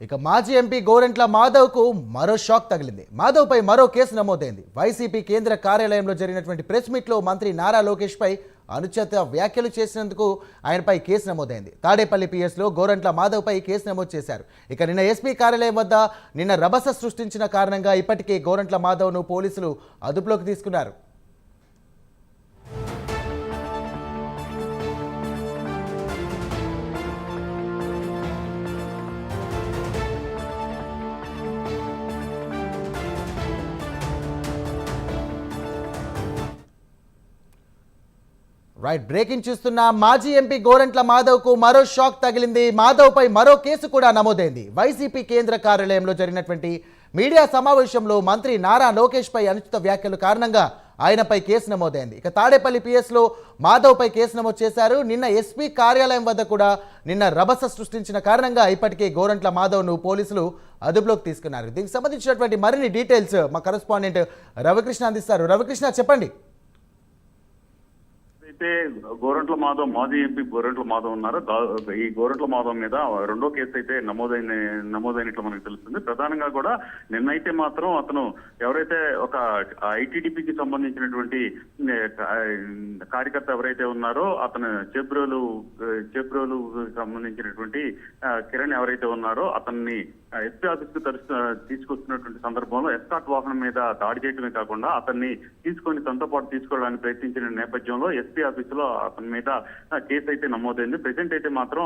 ఇక మాజీ ఎంపీ గోరంట్ల మాధవ్కు మరో షాక్ తగిలింది. మాధవ్పై మరో కేసు నమోదైంది. వైసీపీ కేంద్ర కార్యాలయంలో జరిగినటువంటి ప్రెస్ మీట్లో మంత్రి నారా లోకేష్పై అనుచిత వ్యాఖ్యలు చేసినందుకు ఆయనపై కేసు నమోదైంది. తాడేపల్లి పిఎస్లో గోరంట్ల మాధవ్పై కేసు నమోదు చేశారు. ఇక నిన్న ఎస్పీ కార్యాలయం వద్ద నిన్న రభస సృష్టించిన కారణంగా ఇప్పటికే గోరంట్ల మాధవ్ను పోలీసులు అదుపులోకి తీసుకున్నారు. రైట్, బ్రేకింగ్ చూస్తున్న మాజీ ఎంపీ గోరంట్ల మాధవ్కు మరో షాక్ తగిలింది. మాధవ్పై మరో కేసు కూడా నమోదైంది. వైసీపీ కేంద్ర కార్యాలయంలో జరిగినటువంటి మీడియా సమావేశంలో మంత్రి నారా లోకేష్పై అనుచిత వ్యాఖ్యల కారణంగా ఆయనపై కేసు నమోదైంది. ఇక తాడేపల్లి పిఎస్లో మాధవ్పై కేసు నమోదు చేశారు. నిన్న ఎస్పీ కార్యాలయం వద్ద కూడా నిన్న రభస సృష్టించిన కారణంగా ఇప్పటికే గోరంట్ల మాధవ్ను పోలీసులు అదుపులోకి తీసుకున్నారు. దీనికి సంబంధించినటువంటి మరిన్ని డీటెయిల్స్ మా కరెస్పాండెంట్ రవికృష్ణ అందిస్తారు. రవికృష్ణ, చెప్పండి. అయితే గోరంట్ల మాధవ్, మాజీ ఎంపీ గోరంట్ల మాధవ్ ఉన్నారు. ఈ గోరంట్ల మాధవ్ మీద రెండో కేసు అయితే నమోదైనట్లు మనకు తెలుస్తుంది. ప్రధానంగా కూడా నిన్నైతే మాత్రం అతను ఎవరైతే ఒక ఐటీడీపీకి సంబంధించినటువంటి కార్యకర్త ఎవరైతే ఉన్నారో అతను చేబ్రోలు సంబంధించినటువంటి కిరణ్ ఎవరైతే ఉన్నారో అతన్ని ఎస్పీ ఆఫీస్ కు తీసుకొస్తున్నటువంటి సందర్భంలో ఎస్కాట్ వాహనం మీద దాడి చేయడమే కాకుండా అతన్ని తీసుకొని తనతో పాటు తీసుకోవడానికి ప్రయత్నించిన నేపథ్యంలో ఎస్పీ ఆఫీస్ లో అతని మీద కేసు అయితే నమోదైంది. ప్రెసెంట్ అయితే మాత్రం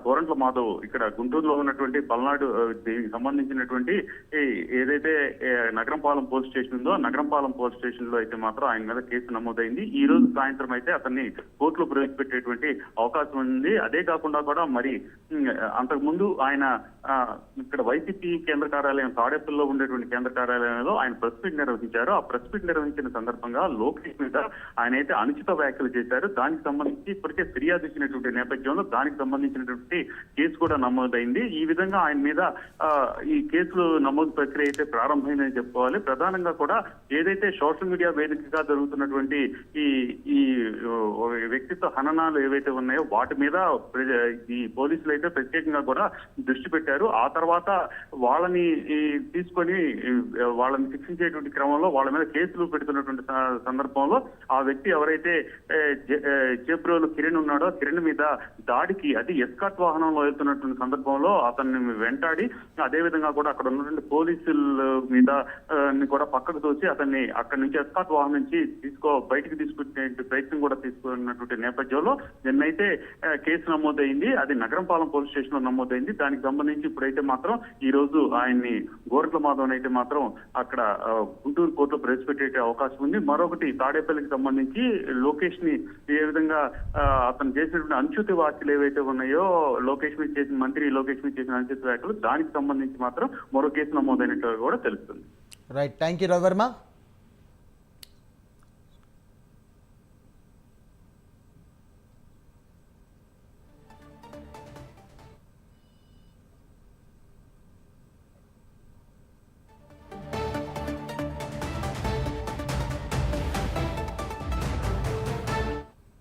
గోరంట్ల మాధవ్ ఇక్కడ గుంటూరులో ఉన్నటువంటి పల్నాడు దీనికి సంబంధించినటువంటి ఏదైతే నగరంపాలెం పోలీస్ స్టేషన్ ఉందో నగరంపాలెం పోలీస్ స్టేషన్ లో అయితే మాత్రం ఆయన మీద కేసు నమోదైంది. ఈ రోజు సాయంత్రం అయితే అతన్ని కోర్టులో ప్రవేశపెట్టేటువంటి అవకాశం ఉంది. అదే కాకుండా కూడా మరి అంతకుముందు ఆయన ఇక్కడ వైసీపీ కేంద్ర కార్యాలయం తాడేపల్లిలో ఉండేటువంటి కేంద్ర కార్యాలయంలో ఆయన ప్రెస్ మీట్ నిర్వహించారు. ఆ ప్రెస్ మీట్ నిర్వహించిన సందర్భంగా లోకేష్ మీద ఆయన అయితే అనుచిత వ్యాఖ్యలు చేశారు. దానికి సంబంధించి ఇప్పటికే ఫిర్యాదు ఇచ్చినటువంటి నేపథ్యంలో దానికి సంబంధించినటువంటి కేసు కూడా నమోదైంది. ఈ విధంగా ఆయన మీద ఈ కేసులు నమోదు ప్రక్రియ అయితే ప్రారంభమైందని చెప్పుకోవాలి. ప్రధానంగా కూడా ఏదైతే సోషల్ మీడియా వేదికగా జరుగుతున్నటువంటి ఈ వ్యక్తిత్వ హననాలు ఏవైతే ఉన్నాయో వాటి మీద ఈ పోలీసులు అయితే ప్రత్యేకంగా కూడా దృష్టి పెట్టారు. ఆ తర్వాత వాళ్ళని తీసుకొని వాళ్ళని శిక్షించేటువంటి క్రమంలో వాళ్ళ మీద కేసులు పెడుతున్నటువంటి సందర్భంలో ఆ వ్యక్తి ఎవరైతే చేబ్రోలు కిరణ్ ఉన్నాడో కిరణ్ మీద దాడికి అది ఎస్కాట్ వాహనంలో వెళ్తున్నటువంటి సందర్భంలో అతన్ని వెంటాడి అదేవిధంగా కూడా అక్కడ ఉన్నటువంటి పోలీసుల మీద కూడా పక్కకు తోచి అతన్ని అక్కడి నుంచి ఎస్కాట్ వాహనం నుంచి బయటికి తీసుకునే ప్రయత్నం కూడా తీసుకున్నటువంటి నేపథ్యంలో నిన్నైతే కేసు నమోదైంది. అది నగరంపాలెం పోలీస్ స్టేషన్ లో నమోదైంది. దానికి సంబంధించి ఇప్పుడైతే మాత్రం ఈ రోజు ఆయన్ని గోరంట్ల మాధవ్ అయితే మాత్రం అక్కడ గుంటూరు కోర్టులో ప్రవేశపెట్టే అవకాశం ఉంది. మరొకటి తాడేపల్లికి సంబంధించి లోకేష్ ని ఏ విధంగా అతను చేసినటువంటి అనుచిత వ్యాఖ్యలు ఏవైతే ఉన్నాయో మంత్రి లోకేష్ మీద చేసిన అనుచిత వ్యాఖ్యలు దానికి సంబంధించి మాత్రం మరో కేసు నమోదైనట్టు కూడా తెలుస్తుంది. Right, thank you Ravi Varma.